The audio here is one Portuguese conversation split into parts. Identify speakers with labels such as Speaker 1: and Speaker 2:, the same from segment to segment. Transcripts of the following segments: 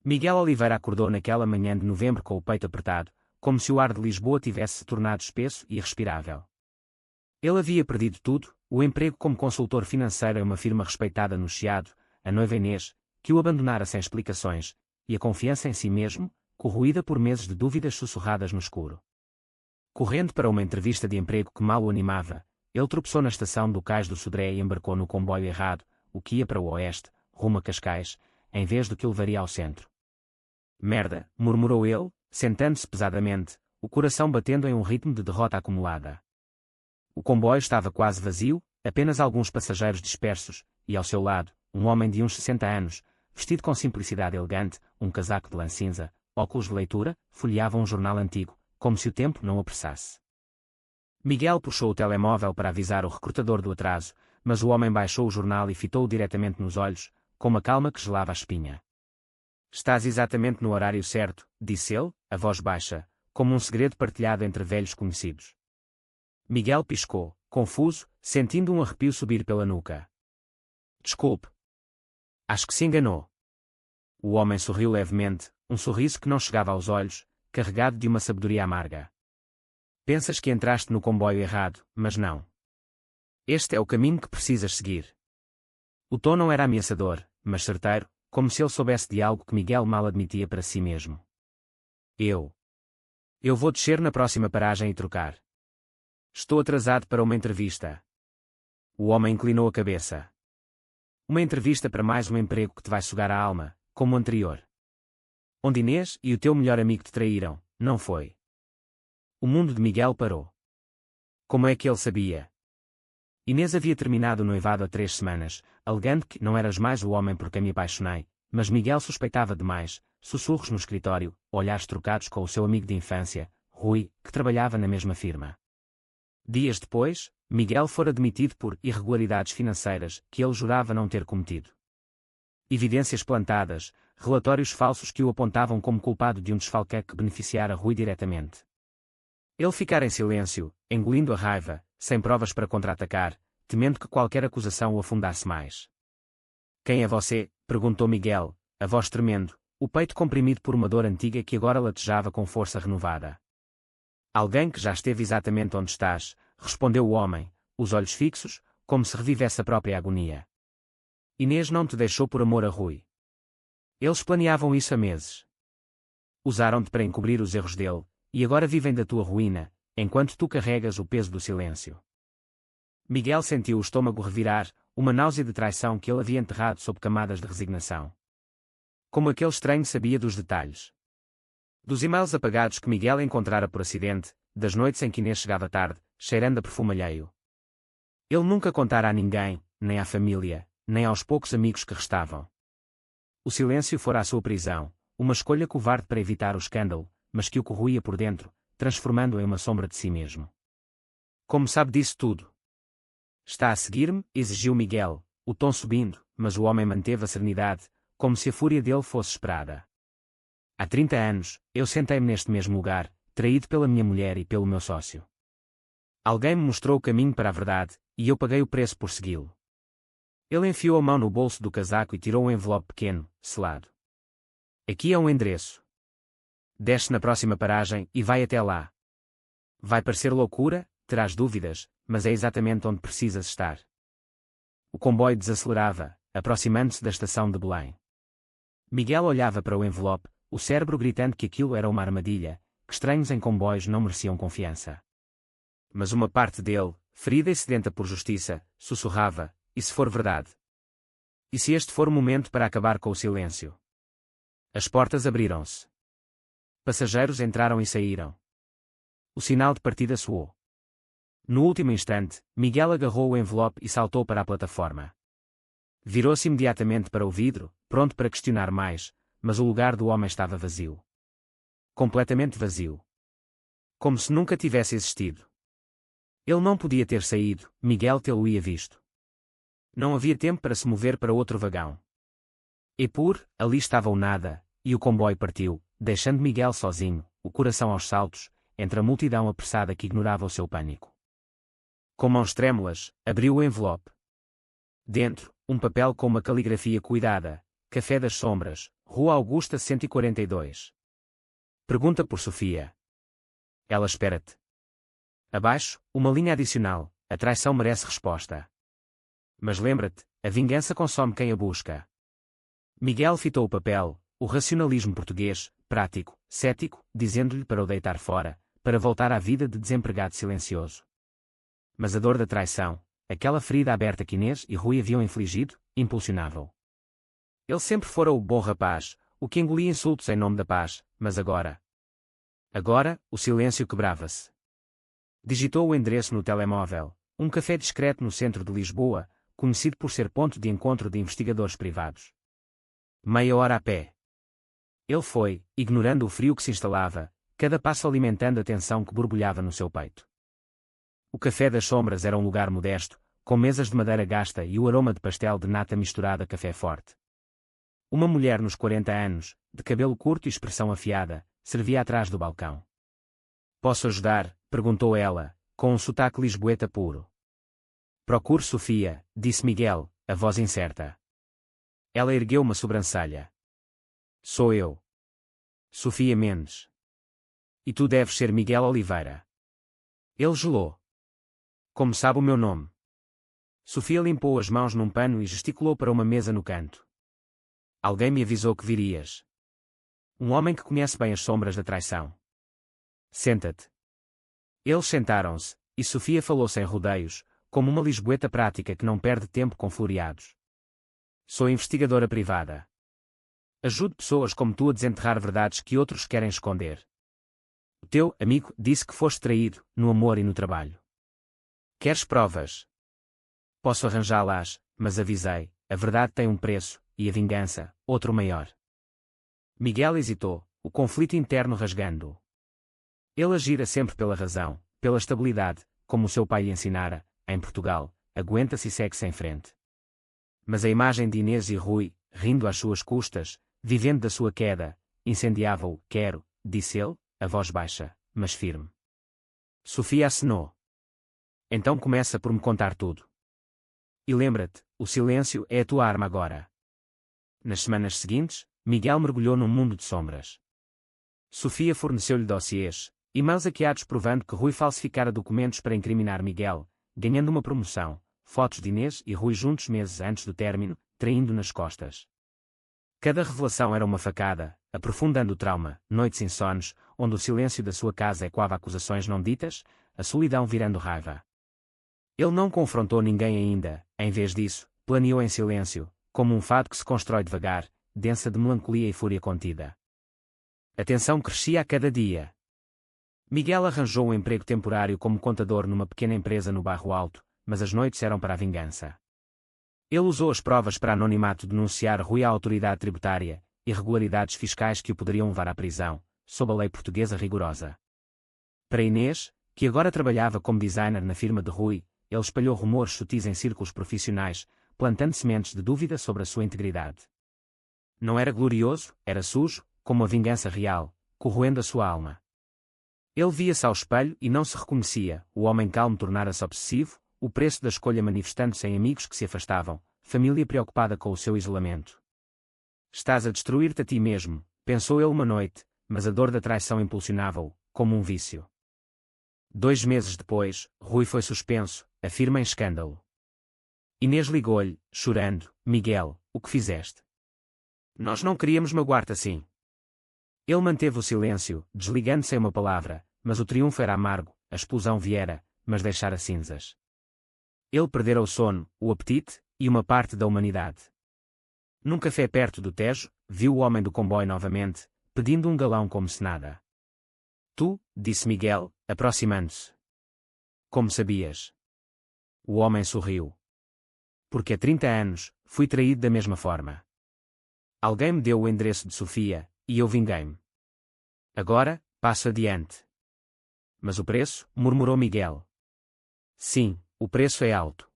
Speaker 1: Miguel Oliveira acordou naquela manhã de novembro com o peito apertado, como se o ar de Lisboa tivesse se tornado espesso e irrespirável. Ele havia perdido tudo: o emprego como consultor financeiro em uma firma respeitada no Chiado, a noiva Inês, que o abandonara sem explicações, e a confiança em si mesmo, corroída por meses de dúvidas sussurradas no escuro. Correndo para uma entrevista de emprego que mal o animava, ele tropeçou na estação do Cais do Sodré e embarcou no comboio errado, o que ia para o oeste, rumo a Cascais, em vez do que o levaria ao centro. Merda, murmurou ele, sentando-se pesadamente, o coração batendo em um ritmo de derrota acumulada. O comboio estava quase vazio, apenas alguns passageiros dispersos, e ao seu lado, um homem de uns 60 anos, vestido com simplicidade elegante, um casaco de lã cinza, óculos de leitura, folheava um jornal antigo, como se o tempo não o apressasse. Miguel puxou o telemóvel para avisar o recrutador do atraso, mas o homem baixou o jornal e fitou-o diretamente nos olhos, com uma calma que gelava a espinha. Estás exatamente no horário certo, disse ele, a voz baixa, como um segredo partilhado entre velhos conhecidos. Miguel piscou, confuso, sentindo um arrepio subir pela nuca. Desculpe. Acho que se enganou. O homem sorriu levemente, um sorriso que não chegava aos olhos, carregado de uma sabedoria amarga. Pensas que entraste no comboio errado, mas não. Este é o caminho que precisas seguir. O tom não era ameaçador, mas certeiro, como se ele soubesse de algo que Miguel mal admitia para si mesmo. Eu vou descer na próxima paragem e trocar. Estou atrasado para uma entrevista. O homem inclinou a cabeça. Uma entrevista para mais um emprego que te vai sugar a alma, como o anterior. Onde Inês e o teu melhor amigo te traíram, não foi? O mundo de Miguel parou. Como é que ele sabia? Inês havia terminado o noivado há 3 semanas, alegando que não eras mais o homem por quem me apaixonei, mas Miguel suspeitava demais, sussurros no escritório, olhares trocados com o seu amigo de infância, Rui, que trabalhava na mesma firma. Dias depois, Miguel fora demitido por irregularidades financeiras que ele jurava não ter cometido. Evidências plantadas, relatórios falsos que o apontavam como culpado de um desfalque que beneficiara Rui diretamente. Ele ficara em silêncio, engolindo a raiva, sem provas para contra-atacar, temendo que qualquer acusação o afundasse mais. Quem é você? Perguntou Miguel, a voz tremendo, o peito comprimido por uma dor antiga que agora latejava com força renovada. Alguém que já esteve exatamente onde estás, respondeu o homem, os olhos fixos, como se revivesse a própria agonia. Inês não te deixou por amor a Rui. Eles planeavam isso há meses. Usaram-te para encobrir os erros dele, e agora vivem da tua ruína, enquanto tu carregas o peso do silêncio. Miguel sentiu o estômago revirar, uma náusea de traição que ele havia enterrado sob camadas de resignação. Como aquele estranho sabia dos detalhes. Dos e-mails apagados que Miguel encontrara por acidente, das noites em que Inês chegava tarde, cheirando a perfume alheio. Ele nunca contara a ninguém, nem à família, nem aos poucos amigos que restavam. O silêncio fora a sua prisão, uma escolha covarde para evitar o escândalo, mas que o corroía por dentro, transformando-o em uma sombra de si mesmo. Como sabe disso tudo? Está a seguir-me? Exigiu Miguel, o tom subindo, mas o homem manteve a serenidade, como se a fúria dele fosse esperada. Há 30 anos, eu sentei-me neste mesmo lugar, traído pela minha mulher e pelo meu sócio. Alguém me mostrou o caminho para a verdade, e eu paguei o preço por segui-lo. Ele enfiou a mão no bolso do casaco e tirou um envelope pequeno, selado. Aqui é um endereço. Desce na próxima paragem e vai até lá. Vai parecer loucura, terás dúvidas, mas é exatamente onde precisas estar. O comboio desacelerava, aproximando-se da estação de Belém. Miguel olhava para o envelope, o cérebro gritando que aquilo era uma armadilha, que estranhos em comboios não mereciam confiança. Mas uma parte dele, ferida e sedenta por justiça, sussurrava, e se for verdade? E se este for o momento para acabar com o silêncio? As portas abriram-se. Passageiros entraram e saíram. O sinal de partida soou. No último instante, Miguel agarrou o envelope e saltou para a plataforma. Virou-se imediatamente para o vidro, pronto para questionar mais, mas o lugar do homem estava vazio. Completamente vazio. Como se nunca tivesse existido. Ele não podia ter saído, Miguel tê-lo-ia visto. Não havia tempo para se mover para outro vagão. E ali estava o nada, e o comboio partiu, deixando Miguel sozinho, o coração aos saltos, entre a multidão apressada que ignorava o seu pânico. Com mãos trêmulas, abriu o envelope. Dentro, um papel com uma caligrafia cuidada, café das sombras, Rua Augusta 142. Pergunta por Sofia. Ela espera-te. Abaixo, uma linha adicional: a traição merece resposta. Mas lembra-te, a vingança consome quem a busca. Miguel fitou o papel, o racionalismo português, prático, cético, dizendo-lhe para o deitar fora, para voltar à vida de desempregado silencioso. Mas a dor da traição, aquela ferida aberta que Inês e Rui haviam infligido, impulsionava-o. Ele sempre fora o bom rapaz, o que engolia insultos em nome da paz, mas agora... Agora, o silêncio quebrava-se. Digitou o endereço no telemóvel, um café discreto no centro de Lisboa, conhecido por ser ponto de encontro de investigadores privados. Meia hora a pé. Ele foi, ignorando o frio que se instalava, cada passo alimentando a tensão que borbulhava no seu peito. O Café das Sombras era um lugar modesto, com mesas de madeira gasta e o aroma de pastel de nata misturado a café forte. Uma mulher nos 40 anos, de cabelo curto e expressão afiada, servia atrás do balcão. "Posso ajudar?", perguntou ela, com um sotaque lisboeta puro. "Procure Sofia", disse Miguel, a voz incerta. Ela ergueu uma sobrancelha. "Sou eu. Sofia Mendes. E tu deves ser Miguel Oliveira." Ele gelou. "Como sabe o meu nome?" Sofia limpou as mãos num pano e gesticulou para uma mesa no canto. "Alguém me avisou que virias. Um homem que conhece bem as sombras da traição. Senta-te." Eles sentaram-se, e Sofia falou sem rodeios, como uma lisboeta prática que não perde tempo com floreados. "Sou investigadora privada. Ajudo pessoas como tu a desenterrar verdades que outros querem esconder. O teu amigo disse que foste traído, no amor e no trabalho. Queres provas? Posso arranjá-las, mas avisei, a verdade tem um preço, e a vingança, outro maior." Miguel hesitou, o conflito interno rasgando-o. Ele agira sempre pela razão, pela estabilidade, como o seu pai lhe ensinara, em Portugal, aguenta-se e segue-se em frente. Mas a imagem de Inês e Rui, rindo às suas custas, vivendo da sua queda, incendiava-o. "Quero", disse ele, a voz baixa, mas firme. Sofia acenou. "Então começa por me contar tudo. E lembra-te, o silêncio é a tua arma agora." Nas semanas seguintes, Miguel mergulhou num mundo de sombras. Sofia forneceu-lhe dossiês, e-mails hackeados provando que Rui falsificara documentos para incriminar Miguel, ganhando uma promoção, fotos de Inês e Rui juntos meses antes do término, traindo nas costas. Cada revelação era uma facada, aprofundando o trauma, noites insones, onde o silêncio da sua casa ecoava acusações não ditas, a solidão virando raiva. Ele não confrontou ninguém ainda, em vez disso, planeou em silêncio, como um fado que se constrói devagar, densa de melancolia e fúria contida. A tensão crescia a cada dia. Miguel arranjou um emprego temporário como contador numa pequena empresa no Bairro Alto, mas as noites eram para a vingança. Ele usou as provas para anonimato denunciar Rui à autoridade tributária, irregularidades fiscais que o poderiam levar à prisão, sob a lei portuguesa rigorosa. Para Inês, que agora trabalhava como designer na firma de Rui, ele espalhou rumores sutis em círculos profissionais, plantando sementes de dúvida sobre a sua integridade. Não era glorioso, era sujo, como a vingança real, corroendo a sua alma. Ele via-se ao espelho e não se reconhecia, o homem calmo tornara-se obsessivo, o preço da escolha manifestando-se em amigos que se afastavam, família preocupada com o seu isolamento. "Estás a destruir-te a ti mesmo", pensou ele uma noite, mas a dor da traição impulsionava-o, como um vício. 2 meses depois, Rui foi suspenso, a firma em escândalo. Inês ligou-lhe, chorando: "Miguel, o que fizeste? Nós não queríamos magoar-te assim." Ele manteve o silêncio, desligando sem uma palavra, mas o triunfo era amargo, a explosão viera, mas deixara cinzas. Ele perdera o sono, o apetite, e uma parte da humanidade. Num café perto do Tejo, viu o homem do comboio novamente, pedindo um galão como se nada. "Tu", disse Miguel, aproximando-se. "Como sabias?" O homem sorriu. "Porque há 30 anos, fui traído da mesma forma. Alguém me deu o endereço de Sofia, e eu vinguei-me. Agora, passo adiante." "Mas o preço?", murmurou Miguel. "Sim, o preço é alto.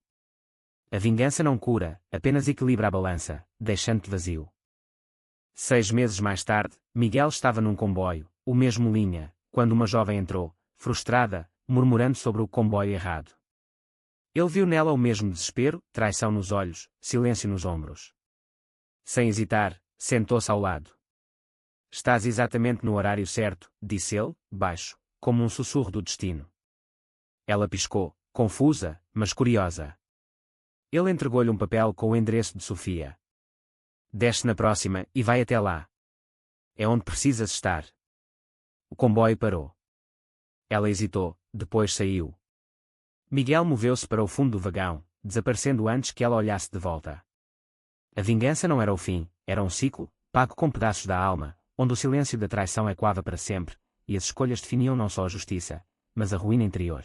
Speaker 1: A vingança não cura, apenas equilibra a balança, deixando-te vazio." 6 meses mais tarde, Miguel estava num comboio, o mesmo linha, quando uma jovem entrou, frustrada, murmurando sobre o comboio errado. Ele viu nela o mesmo desespero, traição nos olhos, silêncio nos ombros. Sem hesitar, Sentou-se ao lado. Estás exatamente no horário certo, disse ele, baixo, como um sussurro do destino. Ela piscou, confusa, mas curiosa. Ele entregou-lhe um papel com o endereço de Sofia. Desce na próxima e vai até lá. É onde precisas estar. O comboio parou. Ela hesitou, depois saiu. Miguel moveu-se para o fundo do vagão, desaparecendo antes que ela olhasse de volta. A vingança não era o fim, era um ciclo, pago com pedaços da alma, onde o silêncio da traição ecoava para sempre, e as escolhas definiam não só a justiça, mas a ruína interior.